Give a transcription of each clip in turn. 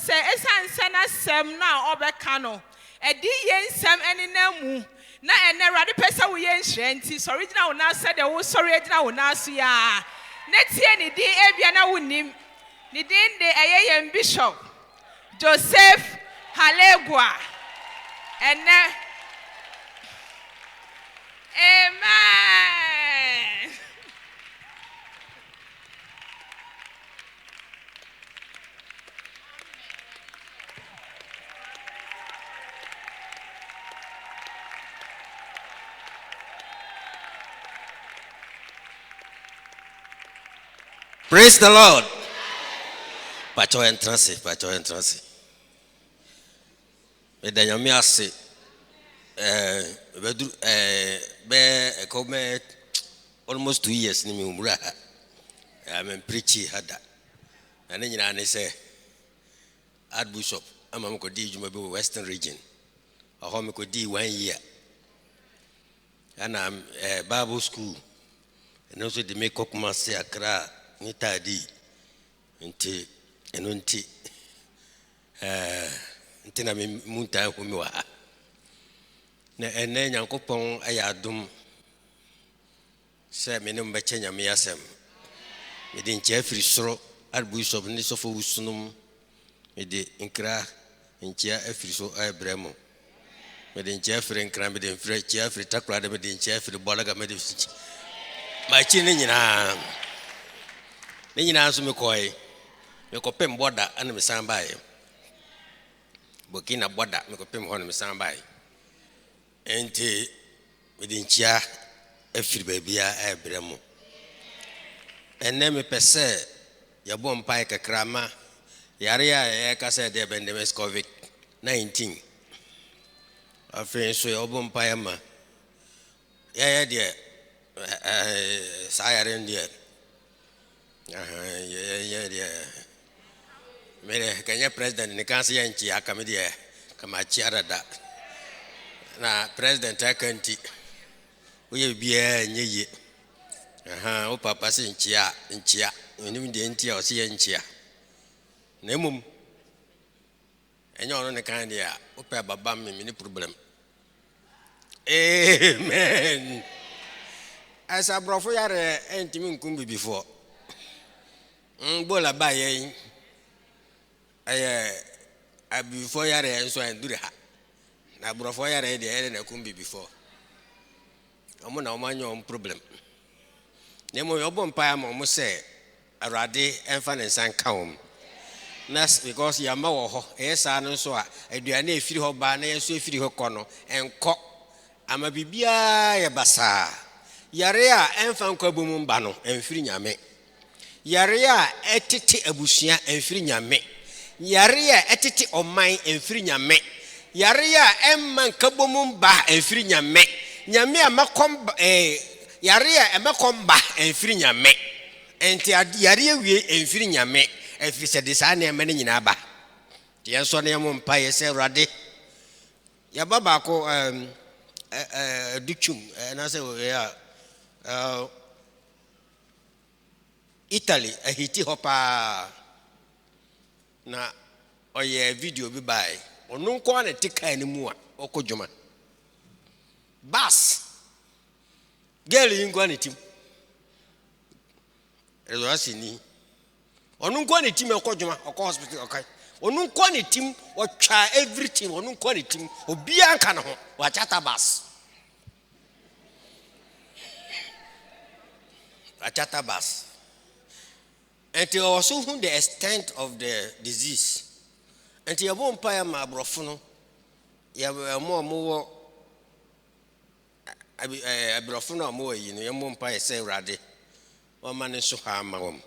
se esan sena sem na obeka no edi yensem ene na mu na ene Awurade pesa wo yenhye nti so original na said the wo sorry original wo na so ya na tie ni din ebia na wonim ni din de eyeyem Bishop Joseph Halegua ene amen. Praise the Lord. Pacho entrance. Me da nyame ase come almost 2 years ni me umra. I'm preaching hada. Na nyina ne say Archbishop ama ko di juma be Western region. Aho me ko di 1 year. And I'm Bible school. And also the make Kokuma say Accra ni tadi nti eno nti na me munta ho me wa na ene Nyankopon ayadum se me no mbeche nyame yasem me de nche afiri soro Archbishop ni sofo wusunum me de nkra nche afiri so abramo me de nche afiri nkra me de mfiri nche afiri takra de me de nche afiri bolaga me de ma chi ni nyina ni nyina so me koy me ko pem boda ana me san bae Burkina boda me ko pem ho na me san bae enti me de nchia afiri babia abramo enne me pese ya bom pai kakrama yare ya ka se de bendemes COVID-19 afen so ya bom pai ma ya de sa yare ndie mere Kenya president ni kansi ya nchi akamidi kama chiarada na president akanti oye bia nyeye o papa si nchia oni ndi ntia o si nchia na emum enyo no ne kan dia o pe baba me ni problem amen asa brofo yare entimi nkum before bola baye before yare enso endure ha na brofo yare de na kum before omo na omanyo problem nemo yobo mpa am omo se Awurade emfa ne nsan ka wom nas because yamba wo ho esa no so a aduane efiri ho ba na yeso efiri ho kɔ no enko ama bibia ye basa yare a emfa nkwa bom ba no emfiri nyame yare a etete abusua emfiri nyame yare a etete oman emfiri nyame yare a emma nkabom ba emfiri nyame nyame amakom yare a emakom ba emfiri nyame enti yare wie emfiri nyame efiri se de sa na emene nyina ba de enso na yemo mpa ye se Awurade ya baba ko dictum na se ya Italy ahiti hopa na oye video bi bai onu nko na tika ni mu a okodwuma bas girl yingo na tim ezoasi ni onu nko na tim okodwuma okọ hospital okay onu nko na tim otwa everything onu nko na tim obi anka na ho wa chata bas achata bas. And to also who the extent of the disease. And to your empire, my brofono, you have more a brofono more, you know, your empire say radi. One man is so harm, my home.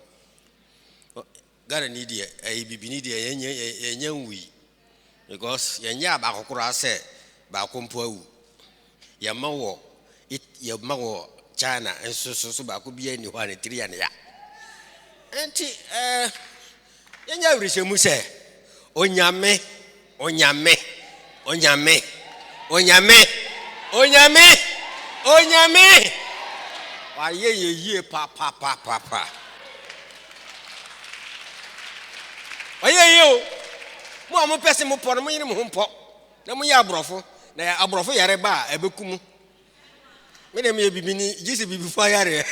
Got an idiot, a bibinidia, a young we. Because Yanya Bakura said, Bakumpo, Yamawo, it your mawo, China, and so Bakubi anyone at 3 and ya. Enti yenya urisemu se onyame wa ye pa oye yo mo mo pese mo po no mo yiri mo ho mpo na mo ya abrofo na abrofo yare ba ebekumu me dem ye bibini gisi bibifo yare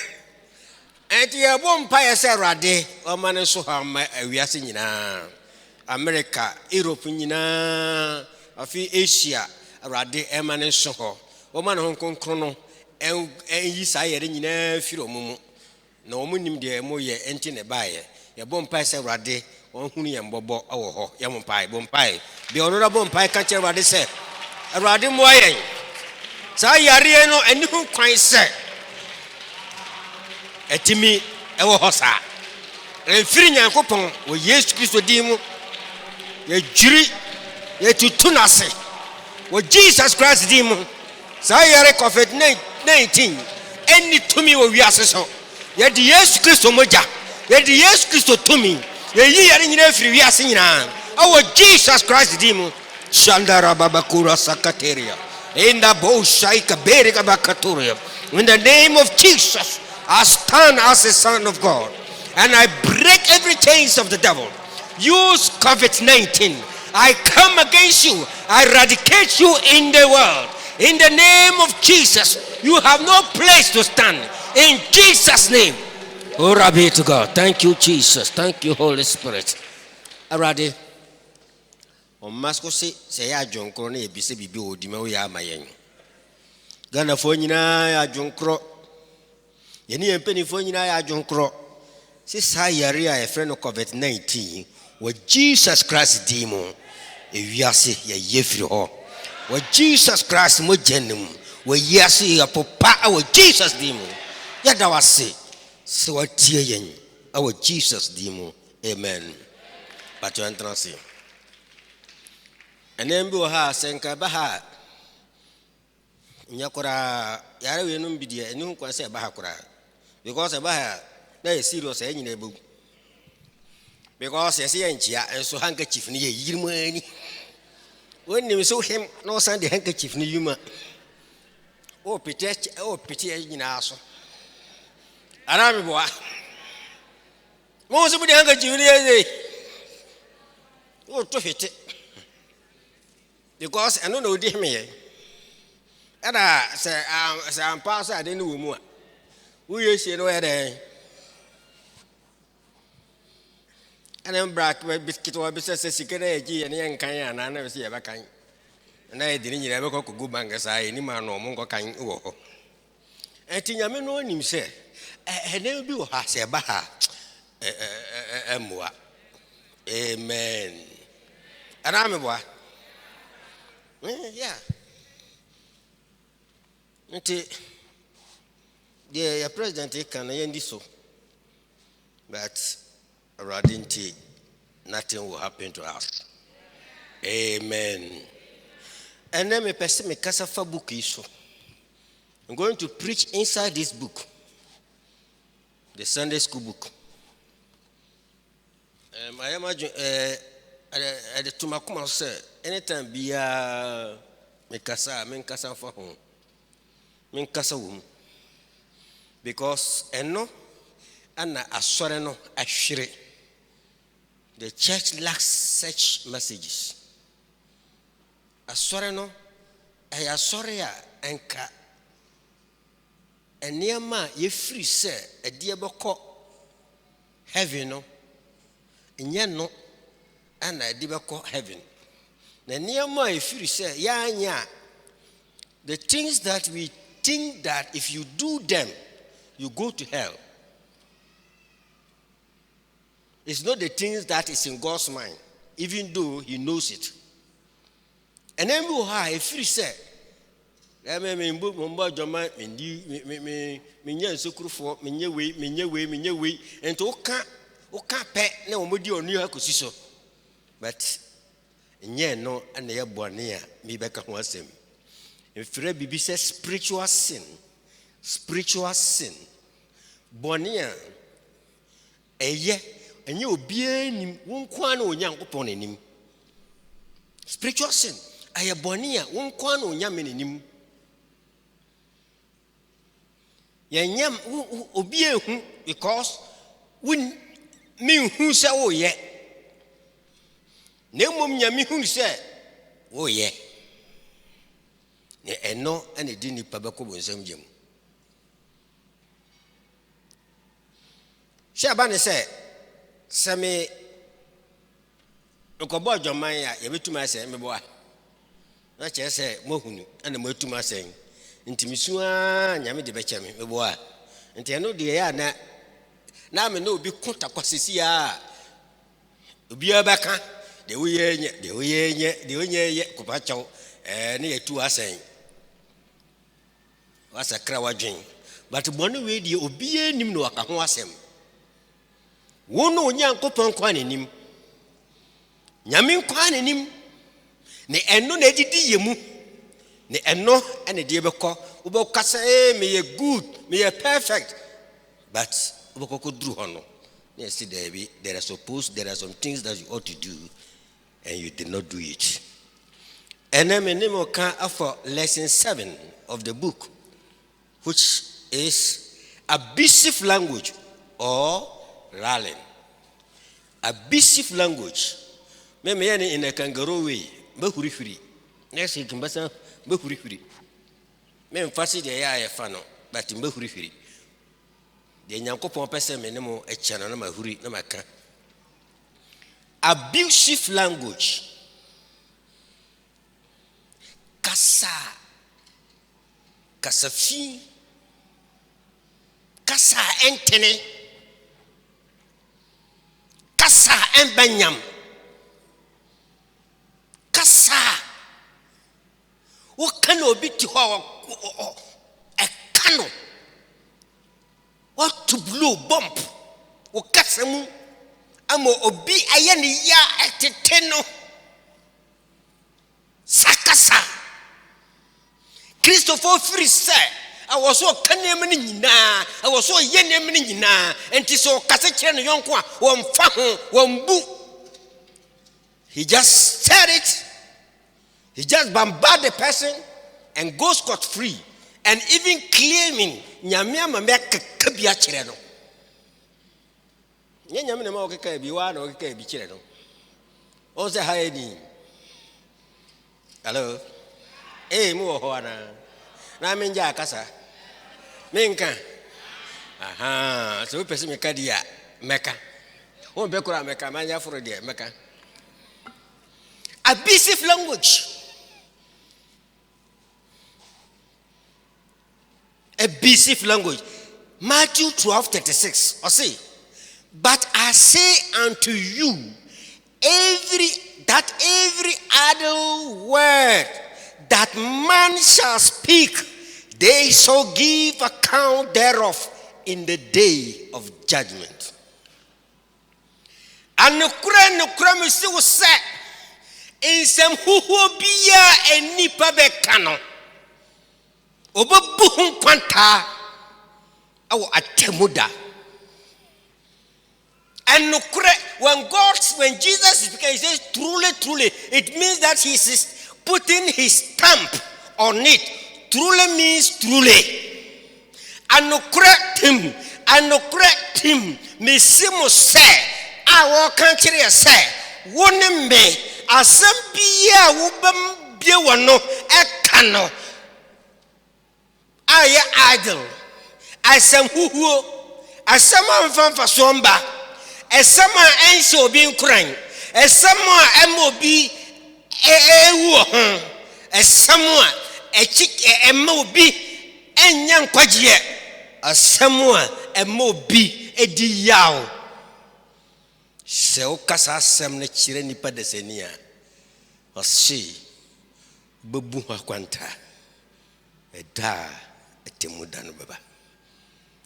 enti ye bom pa ye se Awurade o ma ne so ha ma awiase nyina America Europe nyina afi Asia Awurade e ma ne so ho o ma ne ho konkro no en yi sa yare nyina firi omumu na o munim de mo ye enti ne baaye ye bom pa se Awurade on hunu ye mbobo awo ho ye mo pai bom pai bi onora bom pai ka che Awurade se Awurade mo ayen sa yare no ani hu kwan se etimi ewo ho sa enfiri Nyankopɔn wo Yesu Kristo din mu ye jiri ye tutunase wo Jesus Christ din mu sa yare COVID-19 eni tumi wo wiase so ye di Yesu Kristo moja ye di Yesu Kristo tumi ye yi yare nyina firi wiase nyina awo Jesus Christ din mu shandara babakura sakateria inda bo shaika berika bakaturia in the name of Jesus I stand as a son of God and I break every chains of the devil. Use COVID-19. I come against you. I eradicate you in the world. In the name of Jesus, you have no place to stand. In Jesus' name. Glory be to God. Thank you, Jesus. Thank you, Holy Spirit. Alrighty. On masko se ya jonkro na ebise bibi odime wo ya amayen. Gana fo nyina ya jonkro. Yeni empeni fo nyina ya jonkro. Si sa yare a friend of COVID-19 wo Jesus Christ dimo e wiase ya yefiri ho. Wo Jesus Christ mo jenem wo yase ya popa wo Jesus dimo. Ya da wase se wo tie yen wo Jesus dimo. Amen. But you entrance. Enem bi wo ha senka ba ha nyakora yare we no mbidie enu kwa se ba ha kora because ba ha na e serious e nyina ebu because yes ye nchia enso handkerchief ni ye yirimani woni so him no sand the handkerchief ni yuma o pete e nyina aso ara me boa mo so bu the handkerchief ni ye o to fete because eno na odi me ye era se ampa so ade ni wo mu a wo ye sie no ye den and black biscuit or business secret and can and I never see a kind. And I didn't ever go bank as I any man or mongo kind. And Tinyame no him say, I never do has a baha. Amen. And I'm a boy. Yeah. The president can end this so. But Radinti, nothing will happen to us. Amen. And then me person me kasafa book issue. I'm going to preach inside this book, the Sunday school book. I imagine at the Tumakuma say anytime be me kasa for home, me kasa wum, because no and asore no ashire. The church lacks such messages. Asore no, asore ya enka. Eniyama ye free say a dear boko heaven no. Enye no, and a dibako heaven. Eniyama ye free say ya. The things that we think that if you do them, you go to hell. It's not the things that is in God's mind, even though He knows it. And then we have a free set. I mean, Mumba Jama, Minya Sukrufo, Minya way, and to Oka pet no mudi or New York. But no, and they are born near me back was him. If Fred Bibi says spiritual sin, Bonia, a ye. And you be one quano young upon him. Spiritual sin. I have bonia, one quano yamin in him. Yam obey because when me who say, oh, yeah. Nemum nyame hu se wo ye. Ne eno ene di nipa beko bonsam gem. Sheba ne se me nkobo adwoman ya ye betuma se me boa. Na che se mohunu ene matuma sen. Ntimisua nyame de beche me boa. Nti eno de ya na me no obi konta kwasisi ya. Obi abaka de woye kupa chaw ne yetu asen. Wasa kra wadwen. But bonu we de obi enim no aka ho asem. Wono onyankopon kwa nenim. Nyame kwa nenim. Ne eno na didi yemu. Ne eno ene de beko. Ubo kasa me ye good, me ye perfect. But ubo kokodru hono. Yes, there are some things that you ought to do and you did not do it. And then my name will come for lesson 7 of the book, which is abusive language or rallying. Abusive language. Me in a kangaroo way. Behuri. Next you can behuri. Me mfasi de ya fano, but behuri. The Yankopon person menemo a channel na mahuri na maka. Abusive language. Kasafi. Kasa entene. Kasa embanyam. Kasa. What can obiti ho a cano? What to blow bump? O kasamu amo obi ayani ya eteteno sakasa. Christopher Free said, I was so canemina, I was so yenemina, and tis so casachan yonkwa, one fahu, one boo. He just said it, he just bombarded the person and goes scot free. And even claiming Nyamiama make kabia chireno. Nyamina mo ke bi wa no ke bi chireno. O se haedi. Hello. Mu ho ana. Na menja kasa. Menka. Aha, so pese me kadia meka. O be kura meka manya foro de meka. Abusive language. Abusive language. Matthew 12:36. Or say, but I say unto you, every idle word that man shall speak, they shall give account thereof in the day of judgment. And nukura misi will say, in some who bia and nipa bekano. Obabuhun kwanta awo atemuda. And when Jesus is speaking, he says truly, it means that he is putting his stamp on it. Truly means truly. And him mesimu say awo country say woni me asem bia wo bam bia wono ekano aye idol asem huhuo asem amfanfa somba esem ense obi nkran esem emobi ewu ho esem emma obi enya nkwagie asem emma obi edi yaw se o kasa asem na kire nipa desenia o se bebu akwanta eda etemudano baba.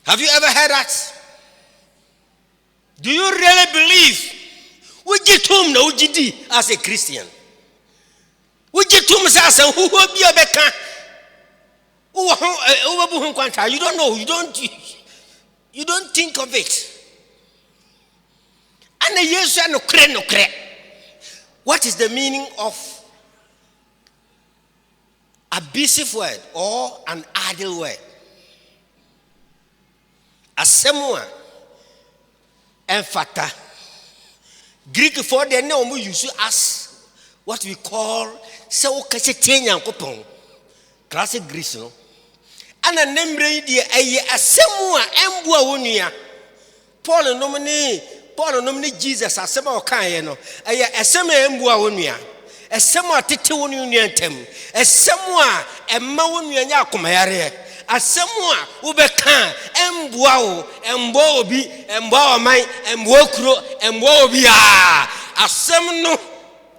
Have you ever heard that? Do you really believe ujitum na ujidi as a Christian? Ujitum sasa who be obeka uwabuhun kwanta. You don't know, you don't think of it. And yes, no kre. What is the meaning of abusive word or an idle word? Asemua enfata Greek for the name we use as what we call so Yankopon. Classic Greece, no? And a name the a semua embua unia. Paul nominee Jesus as some kind, no. A sema embua unia. A semua titi unia tem. A semua a maunia yakumayare. A semua ubeka embuao embobi emboa mai embokro embobia. A semno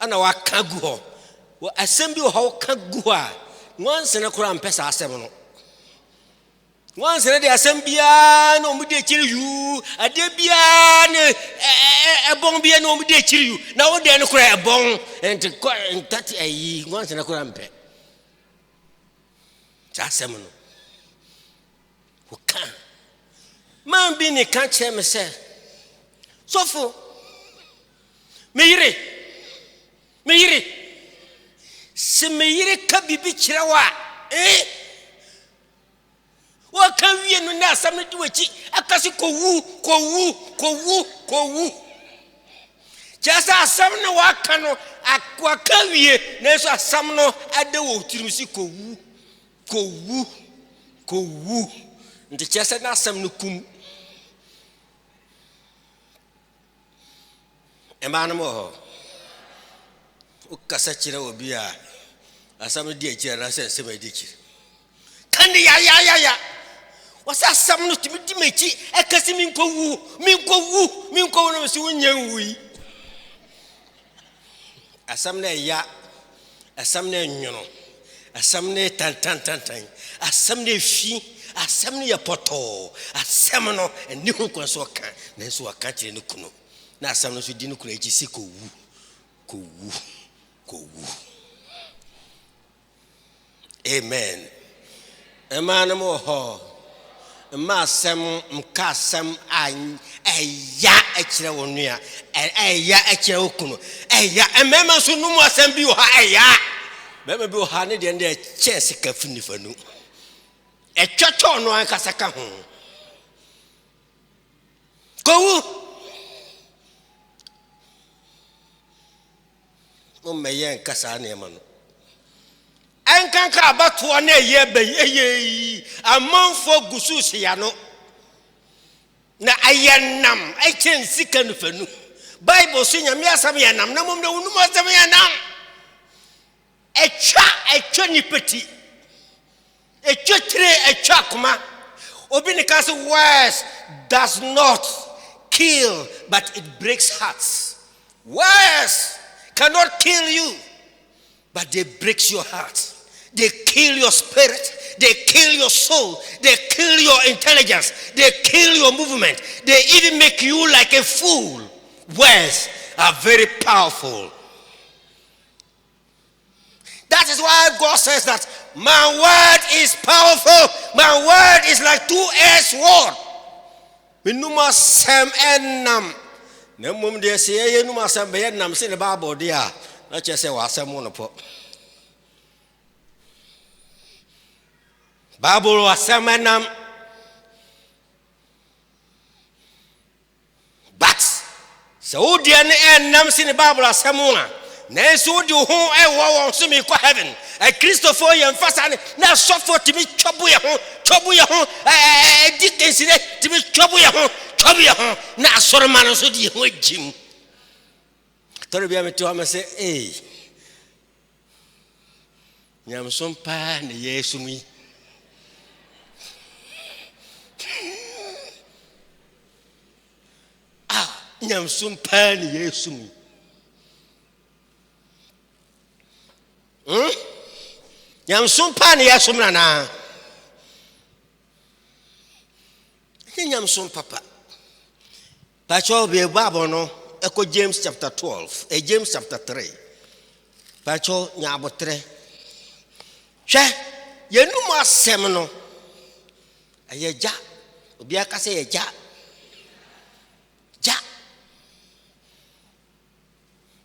ana wakaguho. Wa assembly ho kagua. Once in a cram pesa assembly. Once in a assembia no mudi chill you, a debian a bombia no mudi chill you. Now then cry a bong and to that a once in a crampe. Assembly. Who can? Man being a can't share myself. So for Miri. Se meyire ka bibi kirewa wa kan wie no na asam di wachi akase kowu jasa asam no wa kan no akwa ka wie na so asam no ade wo tirimsi kowu nti jasa na asam no kum emanu mo ukasa kire obi a asam di akira na se me di kire kan ya wasa asam no timi di mechi akasi minkowu no se wonyan wi asam na ya asam na nyono asam na tan asam na fi asam na poto asam no eni hu kon so kan na so aka kire no kuno na asam no so di no kuno eji si kowu Amen. Emmanuel ho. Masem mkasem ya ekire wonua. Ya ekire okunu. Ya emema so numu asem bi ha ya. Bema bi ha ne de nde chese kafuni fanu. Etwetwo no an kasaka ho. Kowu. Mmeyen kasa na ema no. Enkanka abato na eye amanfo gususi ya no na ayenam echen sika no fanu Bible so nyame asam ya nam na mom na unum asam ya nam etwa ni peti etwa tire etwa kuma obi ne ka so words does not kill but it breaks hearts. Words cannot kill you but they break your heart. They kill your spirit. They kill your soul. They kill your intelligence. They kill your movement. They even make you like a fool. Words are very powerful. That is why God says that my word is powerful. My word is like two-edged sword. Minuma sem enam. Nemum de se yenuma sem be enam se ne Bible dia. Na che se wa sem no po. Bible was semenam, but so the nam sin the Bible as semuna. Ne so di ho e wo so me ko heaven. E Christopher yem fasa na suffer to me trouble ya ho dictates to me trouble ya ho na asoro man so di ho jim. Tori bia me to am say nyam so mpa ne Yesu mi. Nyam sumpa ni Yesu mi. Nyam sumpa ni Yesu na. Nyam sumpa pa. Pacho be Bible no eko James chapter 12, James chapter 3. Pacho nyabotre. Hwe yenum asem no. Ayeja. Obi aka se yeja.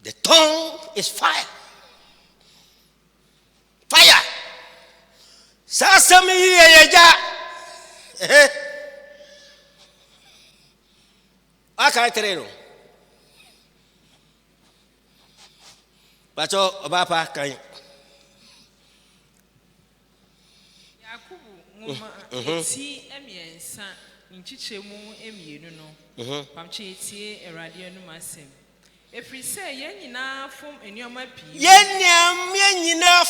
The tongue is fire. Fire. Sasami yeja. Aka tereno. Pacho obapa kan. Yakubu ngoma eti emiensa nchichemu emienu no. Pamche eti erade anu masem. Efiri se yen nyina fom enioma pii. Yen nyina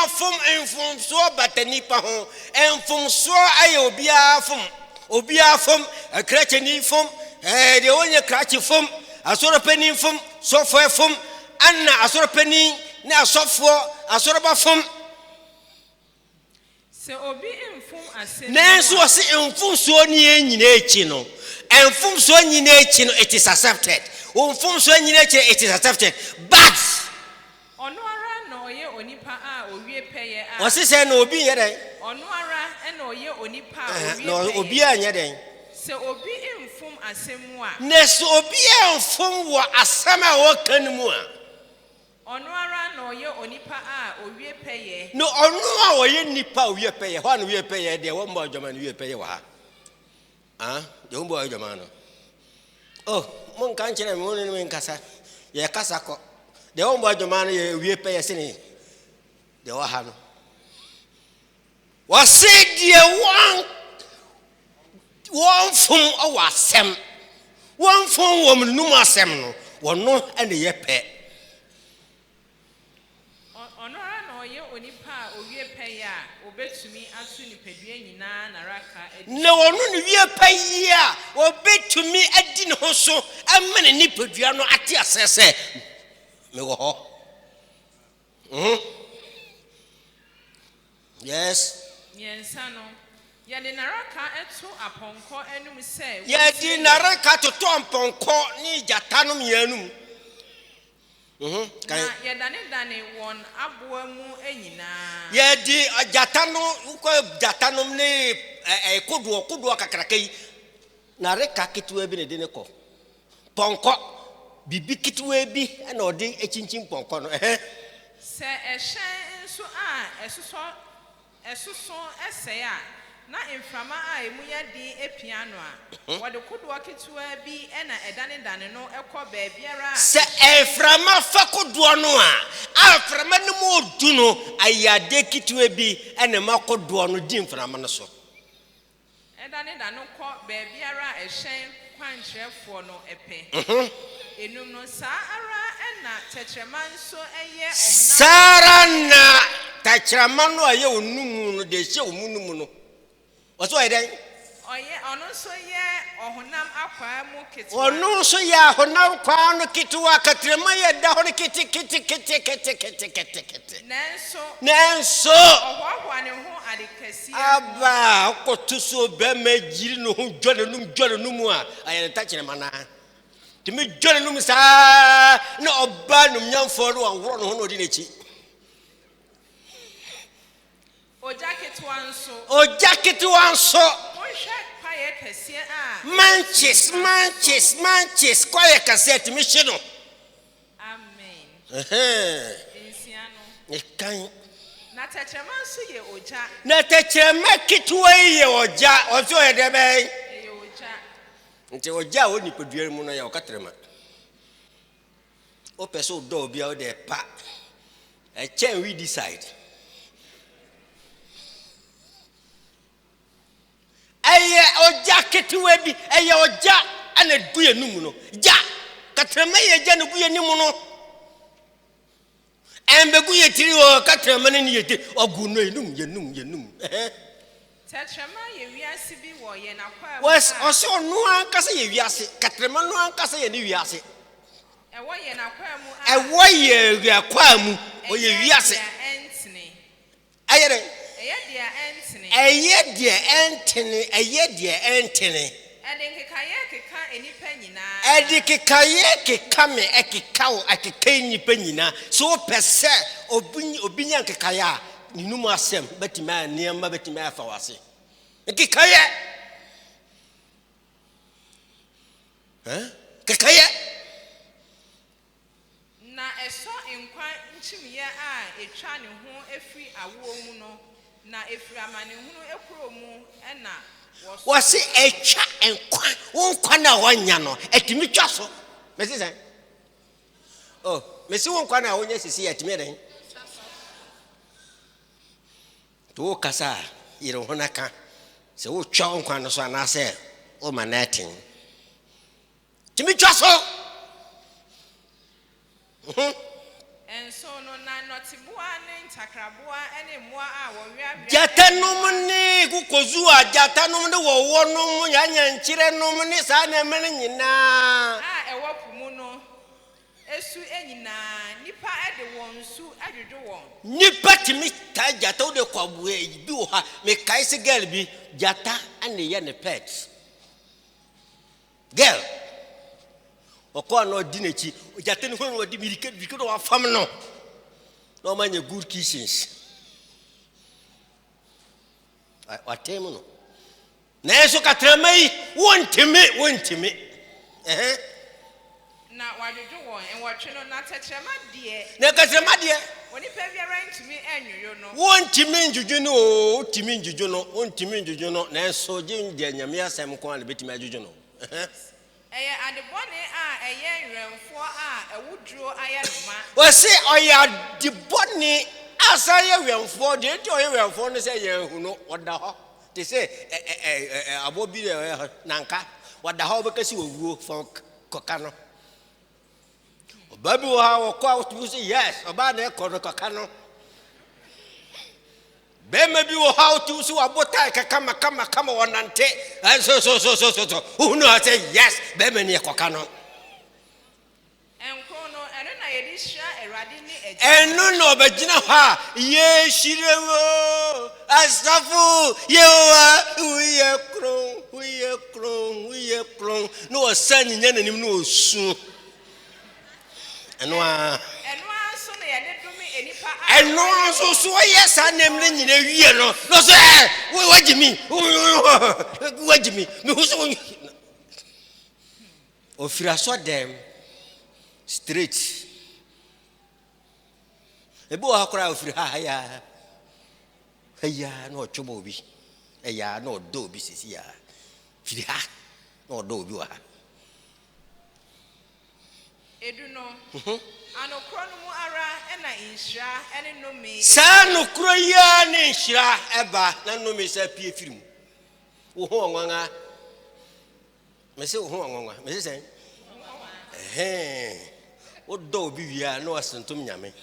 fom enfom so batani pa ho. Enfom so aye obia fom akracheni fom de onye krachi fom asoro pani fom sofo fom anna asoro pani na asofo asoro ba fom. Se obi enfom asem. Nenso wose enfom so ni enyina echi no. Enfom so nyina echi no, it is accepted. Enfom so nyina echi it is accepted. But ono ara na oye onipa a owie peye a. wose say na obi yeden. Ono ara na oye onipa a owie peye. No obi anya den. Se obi enfom asem a. Neso obi enfom wo asem a wo kan mu a. Ono ara na oye onipa a owie peye. No ono a oye nipa owie peye. Ho na owie peye de wo mbo adwama na owie peye wa ha. De wo mbo adwama no. Oh, mon kan kire me woni me nkasa. Ye kasa ko. De wo mbo adwama no ye owie peye sini. De wo ha no. Wa say de one fom o asem. One fom wo mu num asem no. Wono ene ye pe. Obetumi asu nipadua nyina na raka edi. Na wonu ne wie payi a obetumi adi ne ho so amene nipadua no ate asese me wo ho. Yes. Yensa no. Ya de na raka eto aponko enum se. Ya di na raka to amponko ni jatanom yanum. Na ye dane won aboa mu enyina. Ye di jatano ko jatanom ne kodo kakrakai na reka kitwe bi ne de ne ko ponko bibi kitwe bi na odi echinchin ponko no se ehyen nso a esoso ese a na inframa a emu ya din epiano a wode kodoa kitwa bi na edane no ekọ baabiara se eframa fa kodoa no a aframa no mo du no ayade kitwa bi na makodoa no din frama no so edane kọ baabiara ehyen kwankyerefo no epe enum no sa ara na tetrema nso eye ohna sara na tetrema no aye onum no de hye omunum no What's why then? Ono so ye ohunam akwa mu ketewa. Ono so ya honam kwa no ketewa katrema ye da ho kete. Nenso. Ohwa ne ho adekasi. Aba okotu so be magiri no ho dwale num a aye ta kire mana. Timi dwale num sa na oba num nyamfo no anworo no ho no di nechi. Ojaketi wanso. Manches. Kwaye kaseti mishino. Amen. Ekan. Na tetrema nso ye oja. Na tetrema kitwe ye oja. Ozo edebe. Ye oja. Nti oja woni pedua mu no ya okatrema. O peso do obi a o de pa. E chen we decide. Eye oja ketewa bi eye oja ana du enum no ja katrema ye ja no bu enum no embegu ye tiri o katrema ne ye ti ogu no yenum tetrema ye wiase bi wo ye na kwa was oso no ankasa ye wiase katrema no ankasa ye ne wiase ewo ye na kwa mu ewo ye ria kwa mu o ye wiase ayere eye de entene edikikaye keka me ekikawo akika nipa nyina so pese obinya nkikaya ninum asem betima niam betima afa wase nkikaye kikaye na eso nkwa nchimiye a etwa ne ho efri awo mu no na efri amane hunu ekuro mu na wasi etwa nkwa wonkwa na wanya no etimi twa so mesi say oh me si won kwa na wonye sisi yetime den to kasa yire honaka se wo twa won kwa no so na se o manatin timi twa so And so no na notibua ne ntakrabua ene moa a wo wiawia jatanum ni kukozu a jatanum de wo wonum yanya nkyire num ni sa na emene nyina a ewo pumu no esu enyina nipa ede won su adwodwo won nipa timi ta jata de kwabue bi wo ha me kai se girl bi jata ane ye ne pet girl okwa no di nechi jata ni ho di mirike do wa fam no no manye good kitchens watemu no na eso katramai wontimi na wadwodwo won en wotwe no na tetrema de na katrema de oni pa biara ntumi enyoyo no wontimi njuju no otimi njuju no wontimi njuju no na eso je nyame asem ko an betimi ajuju no eye adebone a eye nweremfo a ewuduro ayadoma o se oya debone asa ye wemfo de ti oye wemfo no se ye hu no oda ho te se abobi nanka wada ho bekasi owuo fo koka no obabi wo ha wo kwa to say yes oba na koka no be maybe wo how to so abota kama wonante so unu ha say yes be me ne koka no enko no eno na yedi hira erade ni eji eno no obagina ha ye shirewo asafu yewa uye kron no osanyi nya nanim no osu eno so na yede dumi enipa eno so yes anem ne nyina wie no so wajimi me huso ofira so dem straight ebo akora ofiri ha ya no chobo obi ya no do obi sisi ya firi ha no do obi wa edu no anokro no mu ara ena inhira ene no me sa no kro ya ne inhira eba na no me sa pie firim wo ho onwanga me se wo ho onwanga me se sen o do bi wia no asentum nyame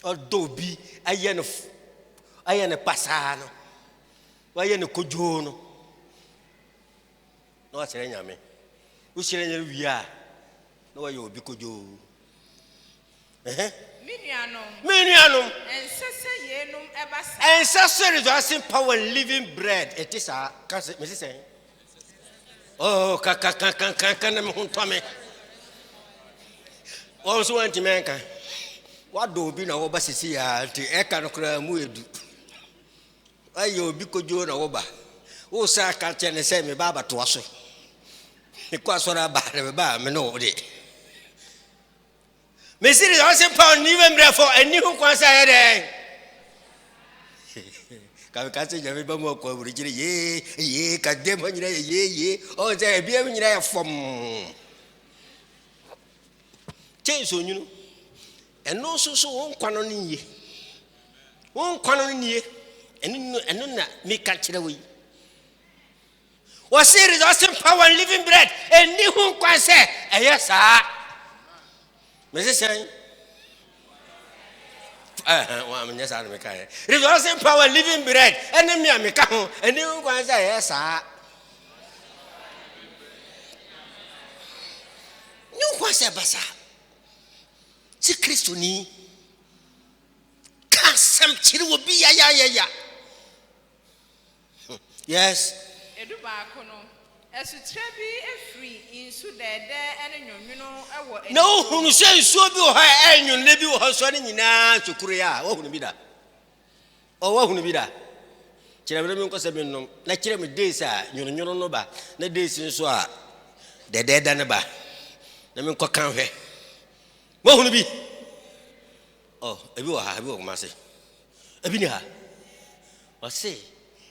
o do bi aye ne pasa no waye ne kojo no no asere nyame wo sire nyere wia no waye obi kojo minianom ensese yenum ebasa ensese rejoicing power living bread it is a kase me say oh ka na me hunto me also want menka what do obi na wo ba sisi ya ti e ka no kra mu edu aye obi kojo na wo ba wo sa ka chene se me baba to aso me kwa so ra ba me ba me no de me siri o se pa ni me mre for eni hu kwa sa ye de ka se je me ba mo ko buri jire ye ka de mo nyira ye o se bi e nyira ya fom Cheso nyunu eno so won kwano ni ye eno na me ka kire we was it resourcing power and living bread eni hu kwan se eye sa me se sen wa me nyesa na me ka resourcing power and living bread eni me ameka ho eni hu kwan se eye sa nyu kwan se basa si Kristo ni kasam chiri wo bi ya yes edu ba kono esu trebi efri insu dede ene nwonwuno ewo no hunu se nsuo bi wo ha enwun le bi wo ha so ne nyina sukuru ya wo hunu bi da wo hunu bi da kire bere mi nkose bi nnom na kire mi days a nwonwuno no ba na days nso a dede da ne ba na mi nkọ kan hwe wo hunu bi oh ebi wo ha ebi wo ma se ebi ni ha o se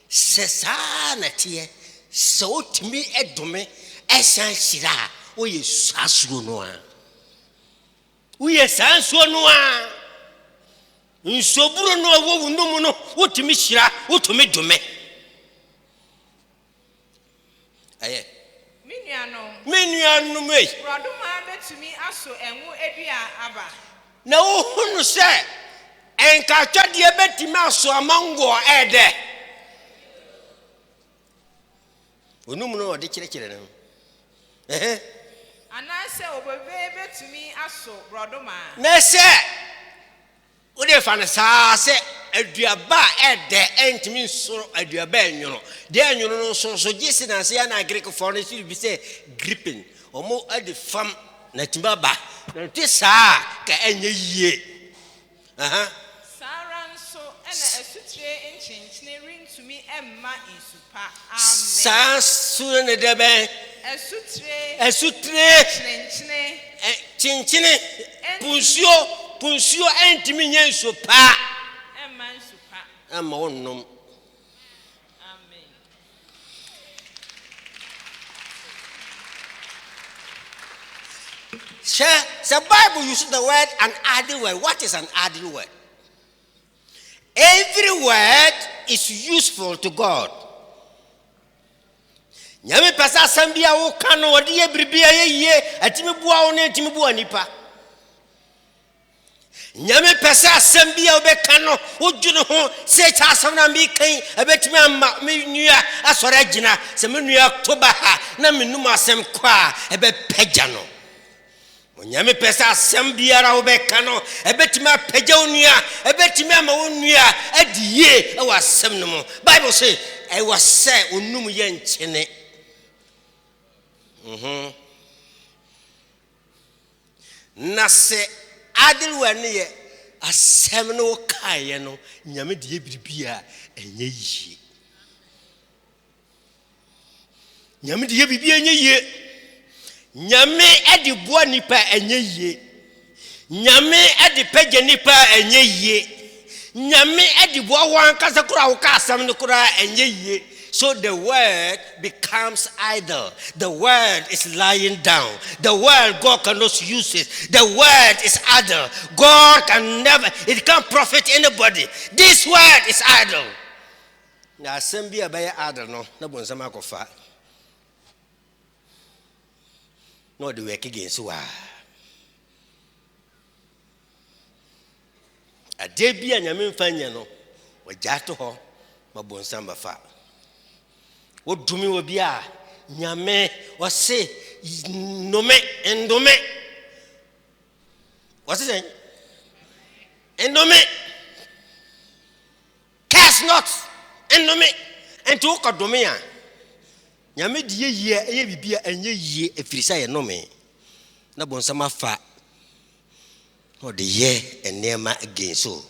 sesa na tie so otimi edome esan hira o ye suasuro no a uye sanso no a nsoburo no wo wunum no wotumi hyira wotumi dome aye menuanom ei Brodoma betumi aso enwu edua aba na wo hunu se enka twade betumi aso amango ede onum no ode kirekire no anase obebe betumi aso brodoma na se ode fa na saa se aduaba ede entimi nsoro aduaba enyono de enyono no so gisi na se ya na Greek for no si bi se gripping omo ade fam na timbaba na ti saa ka enye yie saranso ena esutire enchinchine rintumi emma isupa amen sanso ne debe esutire chinchine punsuo entimi nya isupa emma isupa amma wonnom amen. The Bible uses the word an idle word. What is an idle word? Every word is useful to God. Nyame pesa sambia wo kano odi ye bribia ye atimi bua wo na atimi bua nipa. Nyame pesa sambia obe kano odwunu ho se cha asam na mi kan abetimi amma me nua asore agina se me nua toba ha na menum asem kwa ebe pagya no. Nyame pesa asem biara wo be kano ebetimi apagya onua ebetimi ama onua adie e wasem no mo. Bible say e wase onum ye nchene. Na se adil wane ye asem no kaye no nyame de bibia enye yie nyame de bibia enye yie nyame edi boa nipa enye yie nyame edi pagya nipa enye yie nyame edi boa wan kasa kura wo ka asem no kura enye yie. So the word becomes idle. The word is lying down. The word God cannot use it. The word is idle. God can never, it can't profit anybody. This word is idle. Now, assembly by idle, no, no one sama kofa. No, the work against wa. A debi anyamin fanya no, wa jato ho, mabon samba fa. What do me will be a nyame or say nome endome? What's it saying? Endome cast not endome and to Kadomea. Nyame de ye bibia enye ye efirisa ye nome. Na bonsama fa or the ye and nema again so.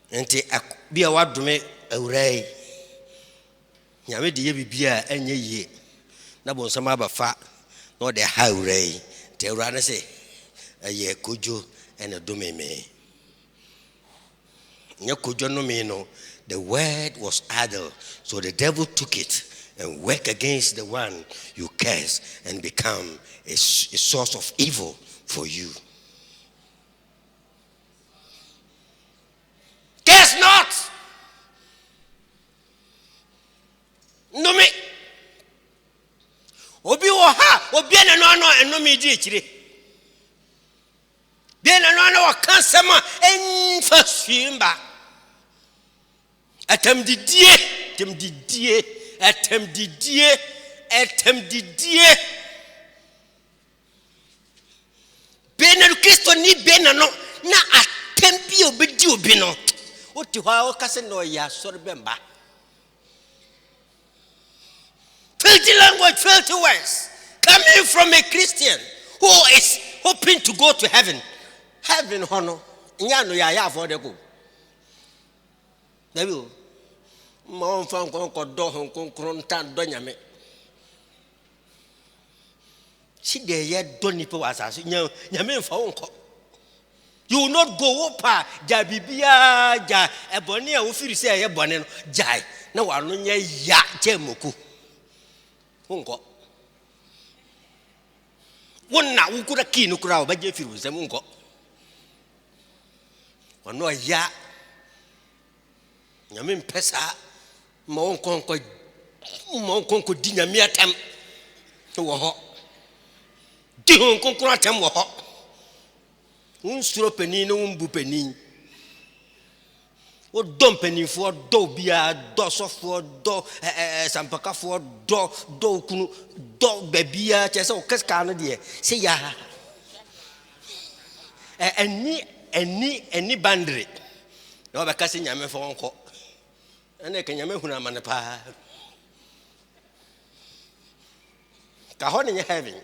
Enti bia wadome awrai. Nyame de ye bibia enye ye na bonsama abafa no de hawrei te ura na se eye kojo ene domeme nya kojo no me no. The word was idle, so the devil took it and worked against the one you curse and become a source of evil for you. Curse not. No me obi wo ha obi na no eno me di ekire bi na no wo kansema enfa swimba atam didie be na Kristo ni be na no na atam bi obedi obi no oti ho a wo kase no ya sori bemba. Filthy language, filthy words coming from a Christian who is hoping to go to heaven. Heaven, honor. Nyano ya for the go. There you go. Mom found do hon krontan donyame. She de yet don't nipple as us. Nyame for uncle. You will not go opa jabibia ja ebonia wo firi say ebone no jai na wano nya ya jemoku unko Wonna wukura key no crowd, but if you was a mungo. Or no ya. Yamin Pesa, Mon Conco Dina Miatam. Dihon Concratam were hot. Unstropeni, no umbupenny. What dumping for do be a dosso for do, Sampaka for do baby, just all cascana dear. Say ya. Any bandry. No, the cousin Yaman for uncle. And I can Yaman Manapa. Cajon in your having.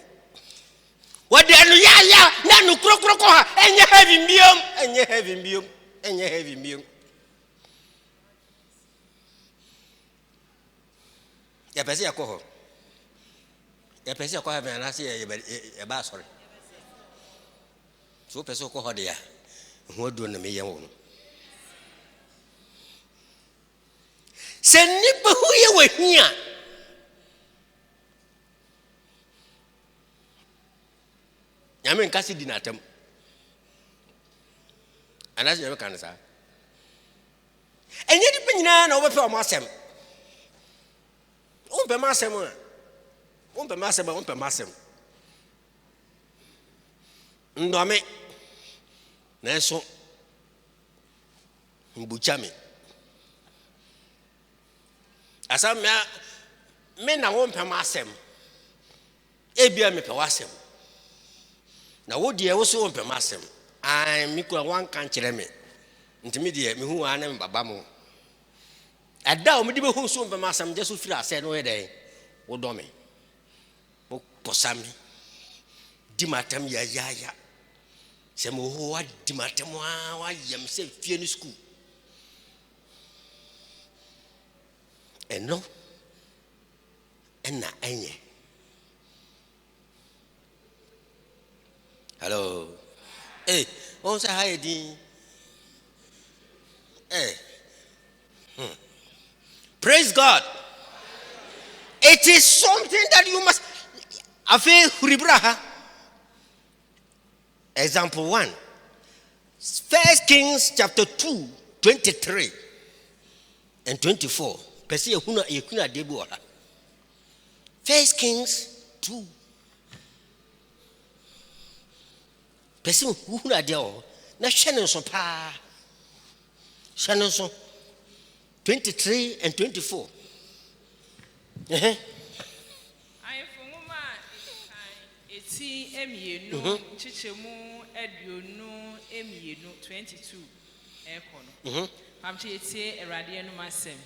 What the ya, Nanu Crocroca, and you're having biome, and you're having biome, and you're having biome. Ya pesi akoho. Ya pesi akoho be anase e ba sori. So pesi akoho de ya. Ho do na me ye wo. Se nipa hu ye wahia. Nyame nkasi di natam. Anase ye kan sa. Enye di nyina na obefe o masem. Umpe masem. Ndome. Neso. Mbuchami. Asa me na umpe masem. Ebia me pe wasem. Na wo de wo so umpe masem. Ai mi kura wan kan kire me. Ntimi de me hu ane baba mo. Ada o me di be hu so mbe masam je so firi ase no ye den wo do me wo posami di matam ya se mo ho wa di matam wa yam se fie ni school eno enna enye hello on say hi di Praise God. It is something that you must. Afe huribraha. Example 1. 1 Kings chapter 2, 23 and 24. Pesi yekuna debu ola. 1 Kings 2. Pesi huna deo. Na shenen so pa. Shenen so. 23 and 24. I funguma eti emienu chichemu eduonu emienu 22 ekono. Pamche eti erade enu masem.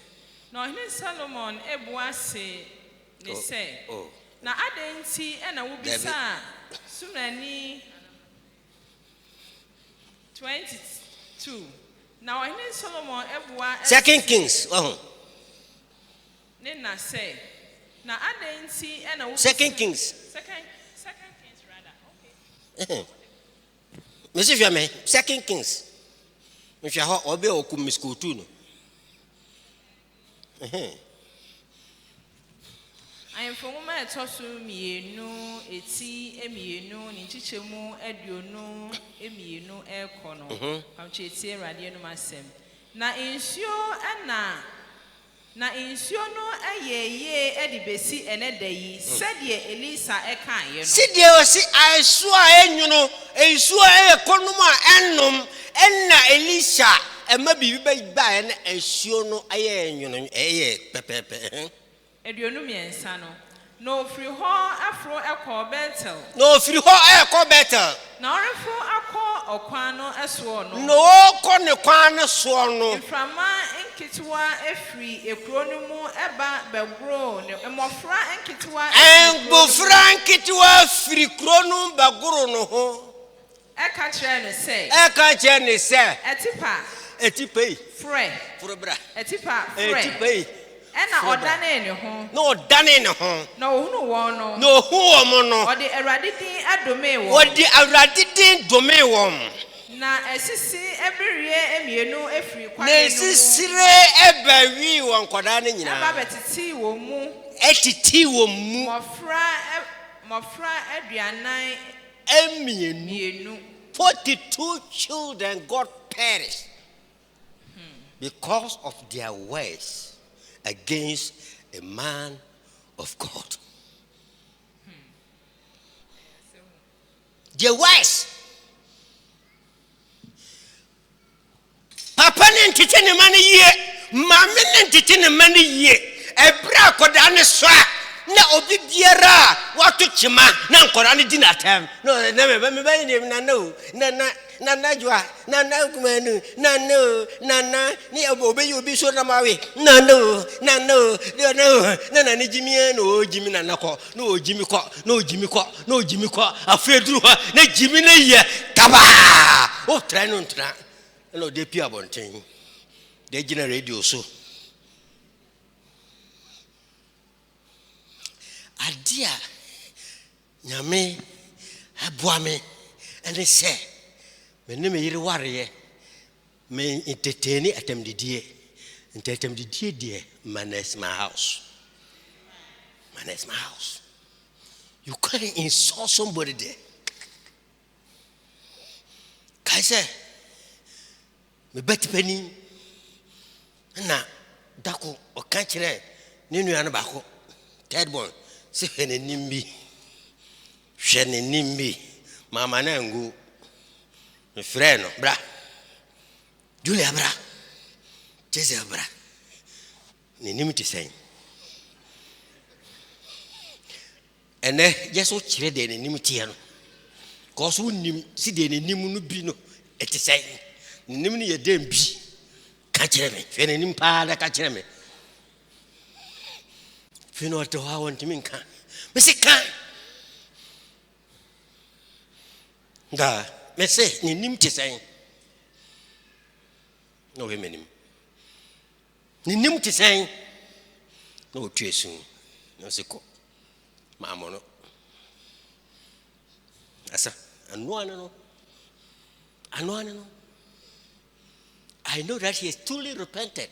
Na ohene Solomon ebuase ne se. Na adenti ena wo bisa sunani 22. Now I need Solomon ebua 2 Kings. Nina say. Now adenti and a 2 Kings. Second Kings rather. Okay. Monsieur Fiame, 2 Kings. If you have obe okum school too. I am from my tosu mienu eti emienu ni chichemu eduonu emienu ekono pamcheti radio no masem na insuo no ayeye edibesi enedai sedie Elisa ekan ye no sidie osi aiso a enyuno insuo ekonum a ennom enna Elisa ema bibi ba na insuo no aye enyuno eye pepepe Eduonu miensa no. No free ho afro ekọ Bethel. No free ho ekọ Bethel. Na orefo akọ okwan no eso no. No ko ne kwan no so no. Mframa nkitwa efri ekuro no mu eba bagro ne emofra nkitwa Engofra nkitwa firi kuro no bagro no ho. Eka kire ne se. Etipa. Fre bra. Etipa. Etipa. Ena odane ne ho. No odane ne ho. Na ohunu wo no. No hu wo no. Odi Awurade din adome wo. Odi Awurade din dome wo. Na esisi eberie emienu efri kwan no. Na esisire ebawi wo nkoda ne nyina. Aba betiti wo mu. Etiti wo mu. mofra aduanan emienu 42 children got perished because of their words against a man of God. Their words. Papa nentete ne mane ye, mama nentete ne mane ye. Ebra koda ne so na obi biara wato chima na nkora ne di na tam. No na me na no na jwa na kumanu na ni obi so na mawe na ni jimi no jimi na nako no jimi ko afedru ha na jimi na ye taba o tra no ntra no de pia bonten de gina radio so adia nyame aboa me ene se me ne me yiri ware me entertain atemdidie die manage my house. You can't insult somebody there. Kaise me bet penny na dako o kan kire ni nua na bako third born se hene nimbi mama na ngu me freno bra Julia bra Jeze bra ni nimti sen ene yeso kire de ni nimti no ko so nim si de ni nim no bi no eti sen ni nim ni ye dem bi ka kire me fe ni nim pa da ka kire me fe no to ha won timin kan me se kan da me se ni nimti sen no we menim ni nimti sen no twesu no se ko ma amono asa anu ano I know that he is truly repented.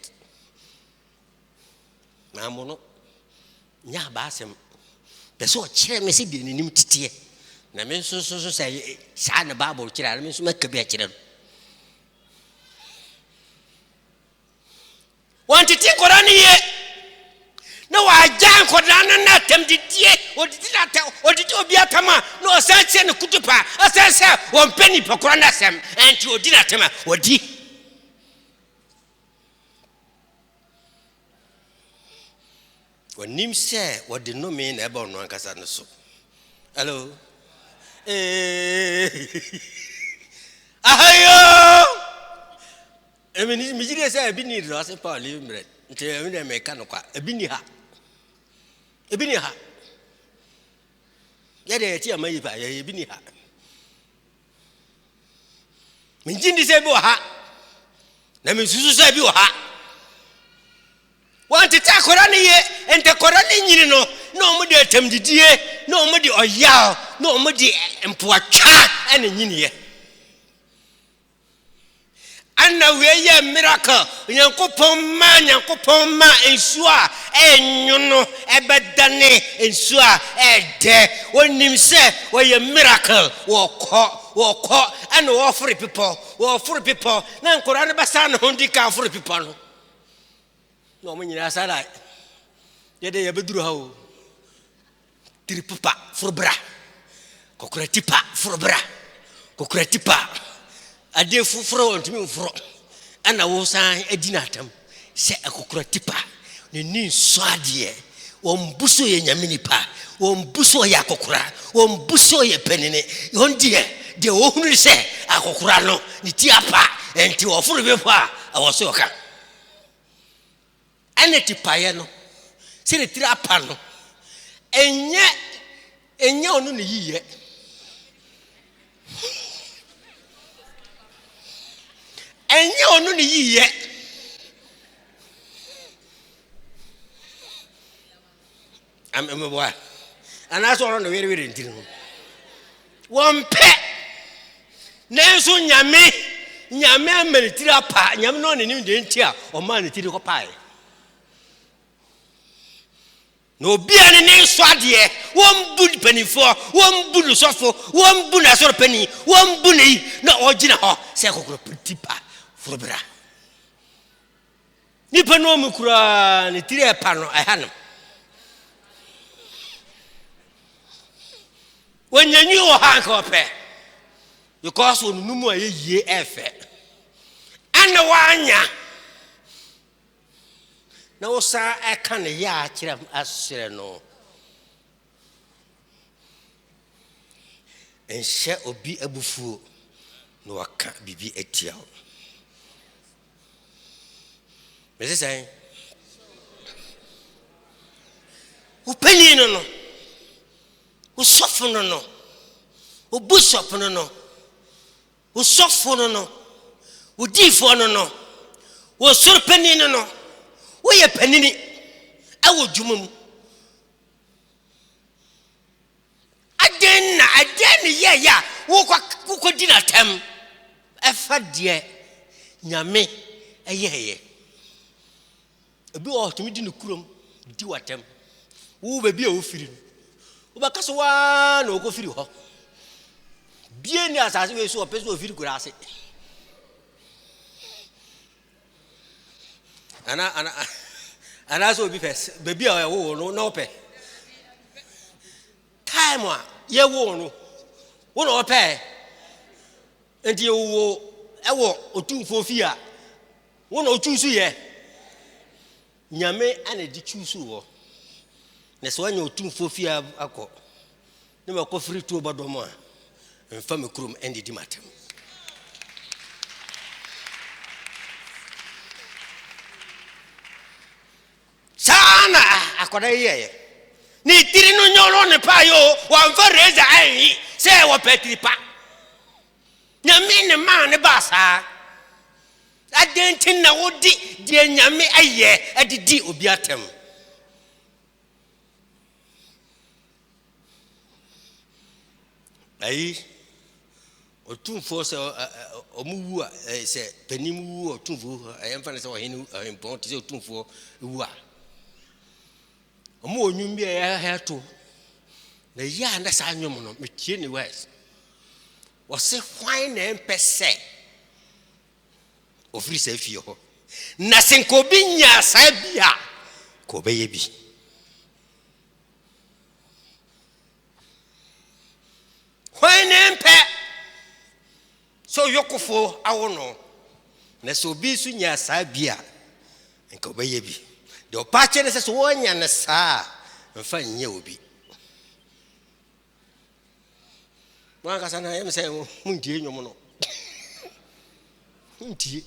Ma amono nya ba asem be so kire me se de ni nimtitie na me so say sa na bible kire na me so makabi a kire wanti ti korani ye na wa jan kodana na temdidie odidi obi atama no sanche ne kutupa asanse won peni pokora sem enti odi na tema odi wanim se wodi no me na eba no ankasa no so hello ahayo emini mijire se ebi ni ro se pa le mre nti emi na me ka no kwa ebi ni ha ya de ti amayi pa ya ebi ni ha minjindi se bi wa ha na mi susu se bi wa ha wanti ta korani ye ente korani nyini no mu de temdidie no mu de oyaw no mu de empoatwa ene nyini ye Anna we miracle nyankopon ma ensua enyuno ebedane ensua ede onim se we miracle wo ko and wo free people na nkora ne basa no ndi ka free people no mo nyina sala yede ye beduru ha o tripupa furbra kokuratipa furbra kokuratipa ade fufuro ontimi ufuro ana wo san adinatam se akokura tipa ne ni nsoade wombuso ye nyamini pa wombuso ye akokura wombuso ye penene yondie de wo hunu se akokura no ni ti apa enti wo furu be pa awoso ka ane tipa ye no se ne tira apa no enye onu ne yiye enye onu ni yiye am boy ana so ro no were ntinu wompe nenso nyame amelitira pa nyame no ne nim de ntia o ma ne tiri ko pae no bia ne so ade won bu panifo won bu no sofo won bu na so pani won bu nei na ogina ho se kokoro tipa furobra ni pano mu kura ni tire pa no ahano wonyanyi o hanko pe because onumu aye efe ana wanya na osa eka ne ya kire asere no enhye obi abufuo no waka bibi atia mese sai upeni no usofo no ubishop no usofo no udifo no usurpeni no woye panini awo dwumum aden ya wo dina tem efa de nyame eyeye ebi o tumi di ne kurom di watem wo ba bi a wo firi wo ba kaso wa na wo ko firi ho bie ni asase we so opeso o firi kura ase ana so bi fes baby a wo no pe time a ye wo no wo no pe enti wo ewo otumfo fi a wo no chusu ye nyame ana di chusu wo na so anya otumfo fi a akọ ne ma ko firi to bodomo a mfa me kurom endi di matem sana akoda ye ni tiri no nyolo ne pa yo wa mfa reza ai se wo petri pa nyame ne ma ne basa adentin na wodi die nyame aye adidi obi atem ai otumfo se omuwu a se panimu otumfo ayemfa ne se wo hinu impon se otumfo wu a omo onwum bi ya to na ya na sa nwom no metie ni wes wo se hwan na empese ofiri se fie ho na senko bi nya sa bia ko be ye bi hwan na empe so yokofo awono na so bi su nya sa bia enko be ye bi de opache ne se so wonya ne saa mfa nye obi mwa kasa na yem se mundie nwom no mundie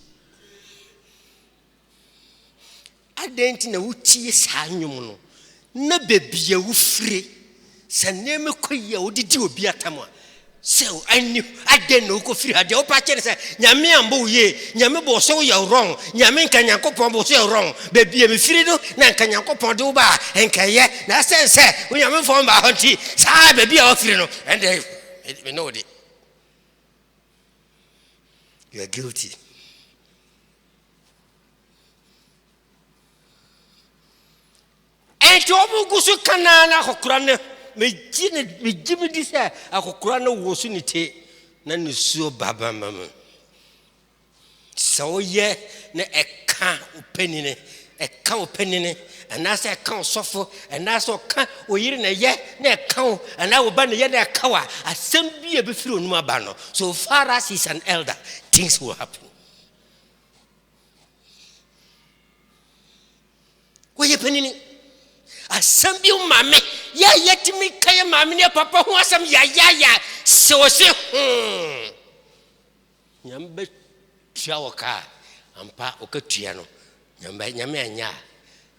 adenti na wutie saa nwom no na bebie wo fire se neme koye odidi obi atama se ani aden no ko firi ade opache ne se nyame ambo ye nyame bo so ye wrong nyame nka Nyankopon bo so ye wrong bebie me firi no na nka Nyankopon de wo ba enka ye na sense wo nyame fon ba honti saa bebie o firi no and we know it you are guilty and obu gusu kanana kokura ne me jimi di se akokura na wo su ni te na ne suo baba mama so ye na eka openine eka openine ana se eka osofo ana se oka oyiri na ye na eka ana wo ba na ye na eka wa asem bi e be firi onum aba no so far as he's an elder things will happen wo ye penini asambi umame ya yetimi kaya mame ne papa ho asam ya so se nyambe tua woka ampa okatua no nyame anya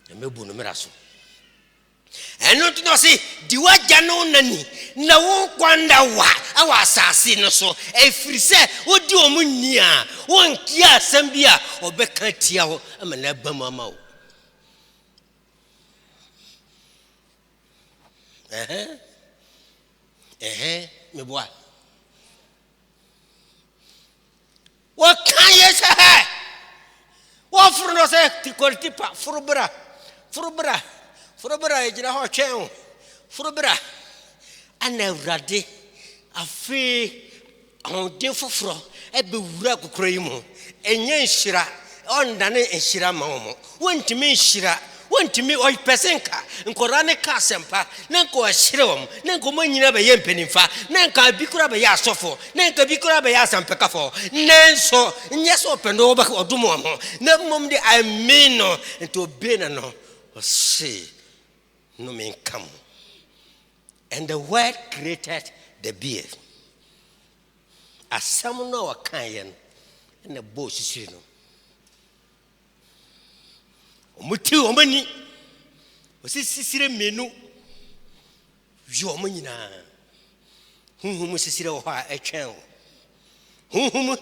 nyame bu no meraso eno to se diwaja no nani na wo kwanda wa awa asase no so efiri se odi omunni a wonki asambi a obeka tia ho amana bam amawo me boy what can you say what for no say ti kortipa furubra Forobra ejina ho twen. Forobra ana urade afi on den foforo ebe wura kokoro yi mu. Enye nhira ondane nhira ma wo. Wontimi nhira wontimi oi pesenka nkora ne ka sempa na nko ahirewom na nko manyina be ye mpanimfa na nka bikura be ya asofo na nka bikura be ya sampekafo nenso nyeso pendo ba odumo ho na mom de amino into be na no say no men come. And the word created the beer. As some know a kind and the boss is Mutu omani osisire menu yo omanyina huhum sisire ho a etwen huhum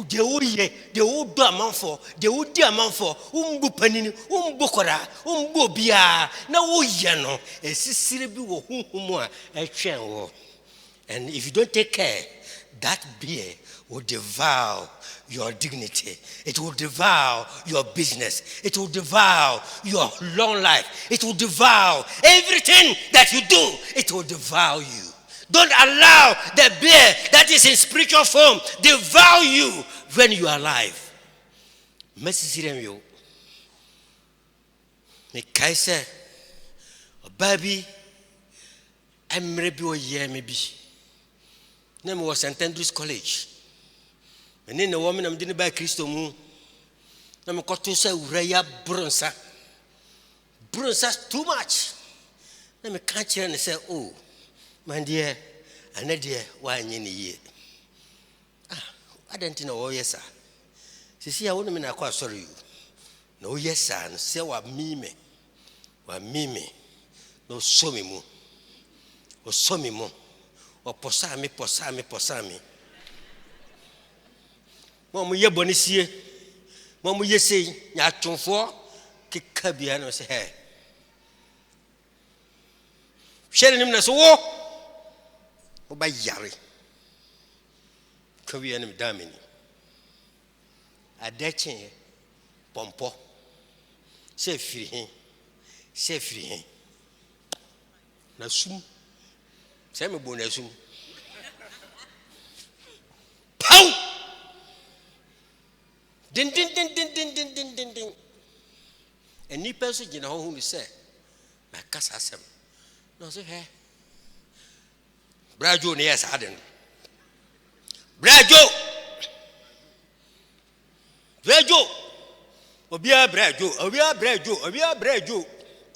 de woye de wodo amanfo de wodi amanfo umbu panini umbu kora umbu bia na woye no sisire bi wo huhum a etwen wo. And if you don't take care, that beer will devour your dignity. It will devour your business. It will devour your long life. It will devour everything that you do. It will devour you. Don't allow the bear that is in spiritual form devour you when you are alive. Messi me kaise baby I'm maybe a year maybe. Name was St. Andrews College. And then the woman I'm doing by Christo Moon. I'm got to say Raya Bronsa. Bronsa too much. Let me catch her and say, oh, my dear, and dear, why in ye? I don't know, oh, yes, sir. She see, I wouldn't mean I quite sorry you. No, yes, sir, and say what me, no, so me mo, or so me mo. Or posami. Mamu ye bonisie. Mamu ye say, ya chonfo, kikabia no say, hey. Sharing him na so, oh, by Yari. Kabia him damini. A detching, pompo. Say free him. Na sum. Say me bonasum. Pow! Din. And ni person in the home say, my cast has him. No, say, hey. Brajo, yes, I didn't. Brajo! Obia Brajo.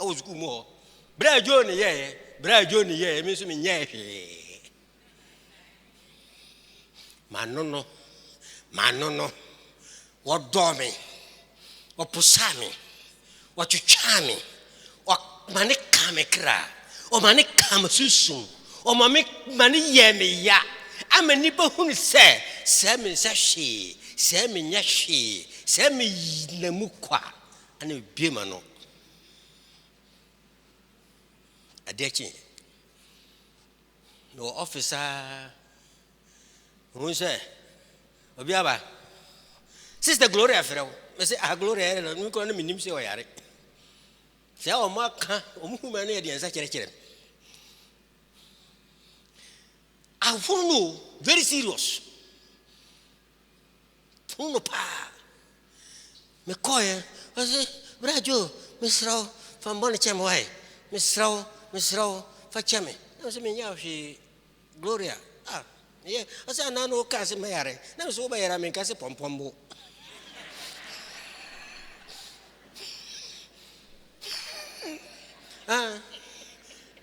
I was good more. Brajo, yeah. Brajo ni ye means me nye manono what do me what pusami what you charming what mani kame kra o mani kame susum o mani ye me ya amani ba hu se me she se me nya she se me na mu kwa ana bie ma no adechi no officer who say obiaba sister Gloria Ferro me say Gloria no me ko na minim se oyare se o maka o mu ma na ye de ensa kire I won't know very serious no pa me koye I say brajo misrao from Bonachem way misrao fachame I say me nya hwe Gloria yeah I say na no ka se mayare na so ba yara me ka se pompombo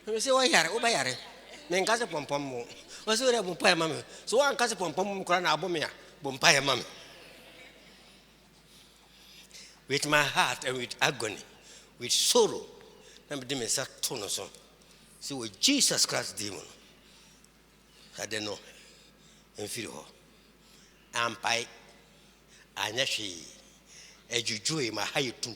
me say wa yare o ba yare me ka se pompombo o so re bompa mama so wa ka se pompombo kra na abome ya bompa ya mama with my heart and with agony with sorrow I'm doing a ton of song. See what Jesus Christ demon. I don't know. And feel I'm by Anashi. As you join my high tun.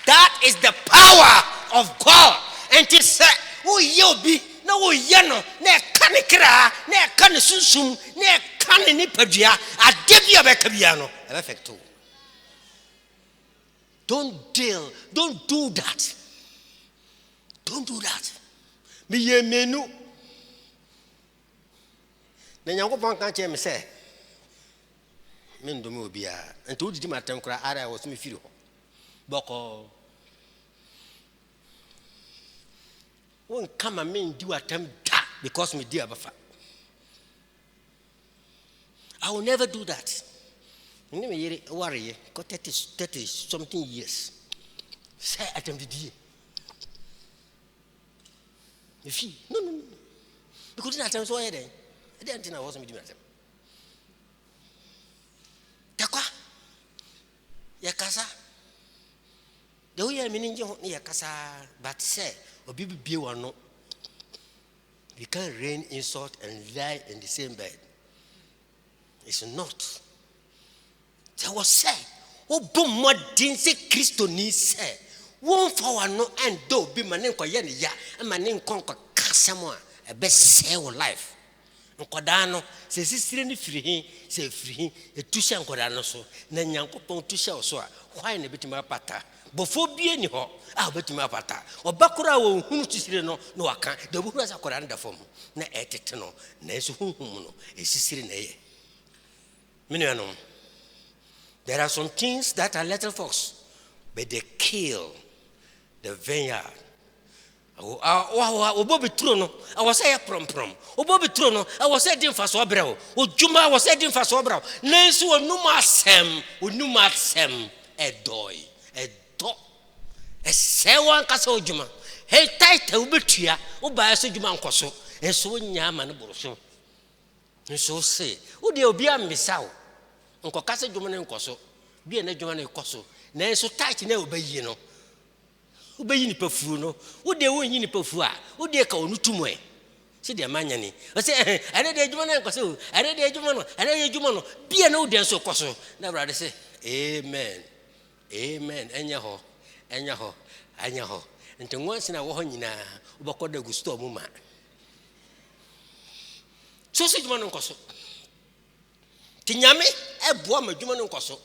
That is the power of God. And it said, oh, you'll be no yano, ne canicra, ne canisum, ne caninipagia, a debia becabiano. Effecto. Don't do that. Don't do that. Me ye menu. Na Nyankopɔn kan kyerɛ me sɛ me ndome obi a nti wodidi matam kora ara a wɔso me firi hɔ bɔkɔ won kama me ndi watam da because me di abafa. I will never do that. Me yere worry ko 30 something years say atam di if you no because that time so here then I didn't think I was me di matam takwa ya kasa the way me ninje ho ya kasa but say obi bibie wano we can't rain insult and lie in the same bed. It's not. There was say obo modin se Kristo ni say won fa wano and do bi mane nkoye ne ya mane nkonko kasamo a be say wo life. Nkoda no se sisire ni firi hin se firi hin etusha nkoda no so na Nyankopɔn tusha so a why na betima pata bofo bie ni ho a betima pata obakora wo hunu sisire no na waka da bu asa koda no da fom na etete no na eso hunhum no esisire na ye minuano. There are some things that are little fox but they kill the vineyard. Obobi trono I was say prom obobi trono I was say din fa so brɛ o juma was say din fa so brɛ na nso onuma asɛm ɛdɔi ɛdɔ ɛsɛwan kasa ojuma he taita obetua wo ba so juma nkoso enso nya ma ne boroso nso se wo de obi amisa wo nko kasa juma ne nkoso bi na juma ne nkoso na enso taita na obayi no obayi ni pafu no wo de wo nyi ni pafu a wo de ka onu tumoe se de manya ni o se ane de juma ne nkoso ane de juma no bi na wo de enso koso na brade se amen enya ho nti nwansi na wo ho nyina obakoda gusto mu ma so se juma no nkoso ti nyame eboa ma juma no nkoso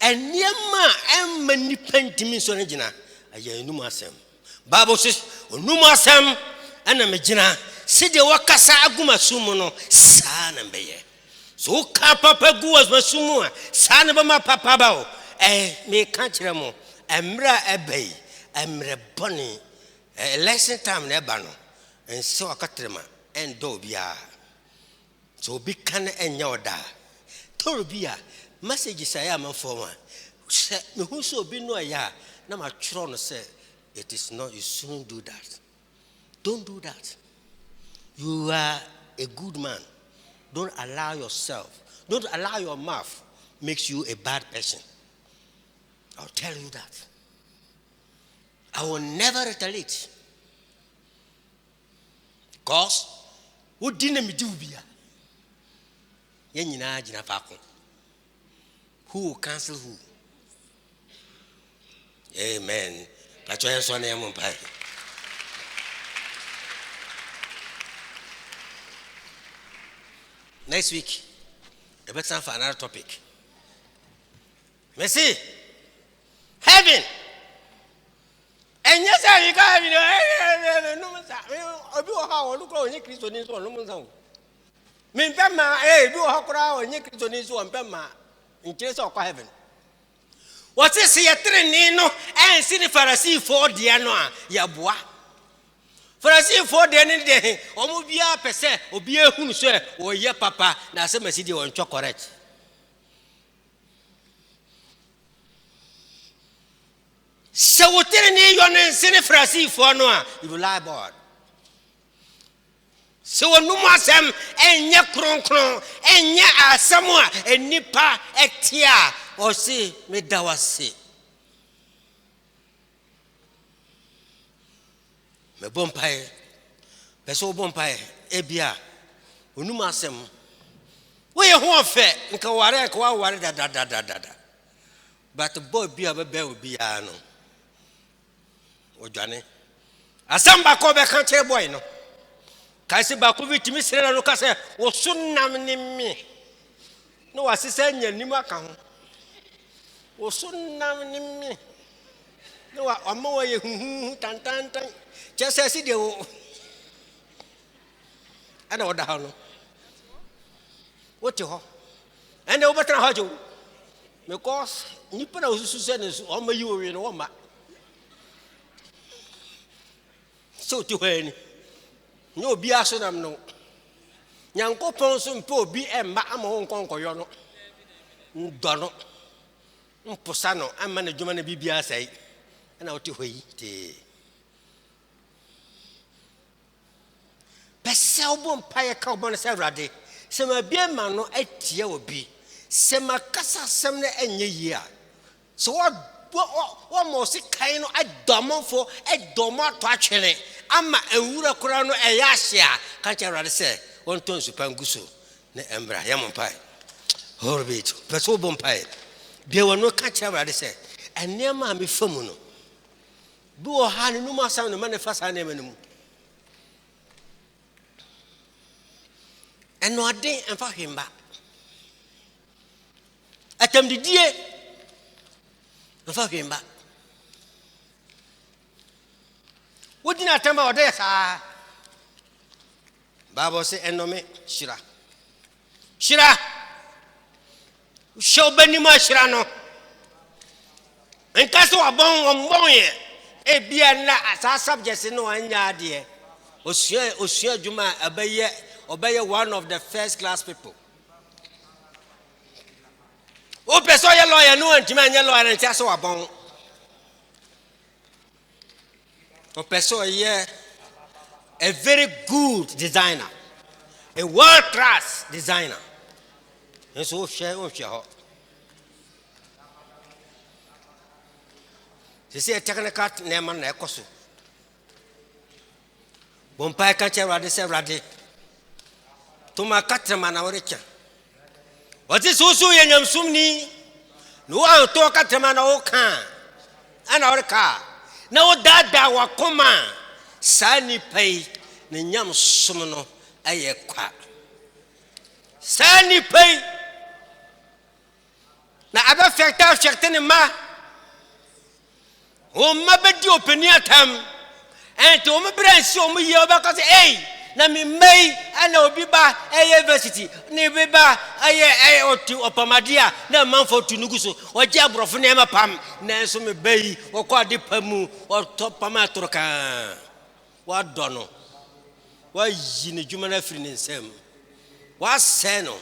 eniema emani pentimi so ne gina aya enum asem bible says onum asem ana me gina se de wakasa aguma sumu no sa na mbeye so ka papa gu was masumu a sa na ba ma papa ba o me ka kire mo emra ebei emre boni election time na ba no ense wakatrema endo bia so bi kan enya oda toro bia message say am for one say me hu so bi no ya na ma twro no say it is not, you shouldn't do that. Don't do that. You are a good man. Don't allow yourself, don't allow your mouth makes you a bad person. I'll tell you that. I will never retaliate. Because who didn't me do bia? Yenina jina fako. Who will cancel who? Amen. Next week, a better time for another topic. Merci. Heaven. And yes, I got no how look on Christian is one woman. Mean Pema, do a crowd and Christian is one Pema in case of heaven. What is here Trinino and see the Pharisee for Dianoa, Yabua? Pharisee for the end day, or be a per se, or be a whom sir, or ye papa, now some city on chocolate. So what tell me your name, Sine Pharisee for Noah, you will lie board. So no more some and ya cron, and ya somewhere, and nipa etia. Or see me dawasi. Me bompae. Peso bompae. Ebia. Unuma sem. We ho fe nka ware ka ware da. But boy bia be bia no. Odwane. Asamba ko be kan che boy no. Kaisi ba ko vitimi sere no ka se wo sunnam ni mi. No wasise nya nim aka ho. Osunam Nimi. No, I'm more tan. Just as it is. I know the how. What you have? And over to how you because Nippon was said is on my you in one. So to when no be asunam no. Yanko Ponson po be a mamma concoyono. Dono. Posano, I'm management BBA say, and out to wait. Pesselbon pie carbon severade. Sema bien man no 8 year will be. Sema cassa semne any year. So what most kind of a domo for a domo to actually. Ama a wura crown a yasia. Can't you rather say 1 ton supanguso? Ne embra yamon pie. Horrid, Pesselbon pie. There were no catch ever, they say. And near mammy Fomuno. Do a hand no more sound the manifest her name anymore. And no day and for him back. Attempt the dear and for him back. What did I tell about this? Baba say, and no me, Shira. Show Benny Mashrano and Castle a bon ye. A beer as our subjects in no one yard dear. Osir Juma obey one of the first class people. Oh, Pesoya lawyer, no one to man your lawyer and Tasso a bon. Oh, Pesoya, a very good designer, a world class designer. And so share. They say a technical name on Ecosu. Bompai catcher radi say radi. To my catman our richer. What is also in your sumni? No one talk at the man or can. And our car. No dada wa coma. Sani pay the yam summono a quack. Sani pay. Na aba factor checked ma. O mabedi openia tam. And to my brain show me your back as a na me may and obi ba university. Nebeba aye or to opamadia na man for tunuguso or jabrof nema pam na so me bay or quadi pamu or top pamatroka. What dono? Why in a human free in sem? What seno?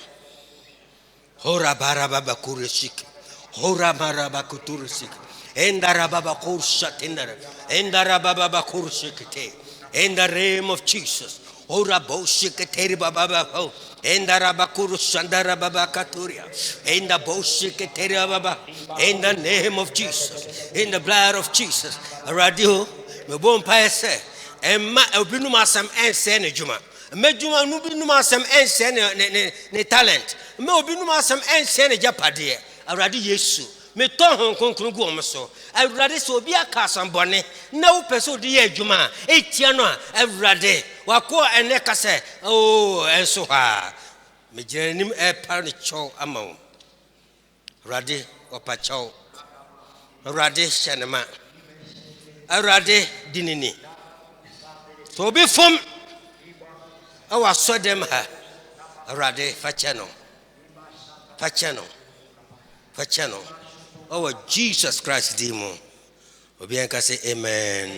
Hora barababa kurishik. Hora baraba kuturishik. Endara baba kurshat endara baba kurshikete. In the name of Jesus. Hora boshikete baba ho. Endara bakurushandara baba katuria. In the boshikete baba. In the name of Jesus. In the blood of Jesus. Radio me bon paese. Emma obinuma sam ense juma. Mejuma nubinuma sam ense ne talent. Me obinuma sam ense ne japade. Aradi Yesu. Me ton konkrun gu omso. Awurade so obi aka sambone na wo peso de ye adwuma etia no awurade wako ene ka se oh enso ha me jenim e par ne chow amawo awurade opa chow awurade hyenema awurade dinini so obi fom awa so dem ha awurade fa cheno Oh, Jesus Christ, demon. Obianka say amen.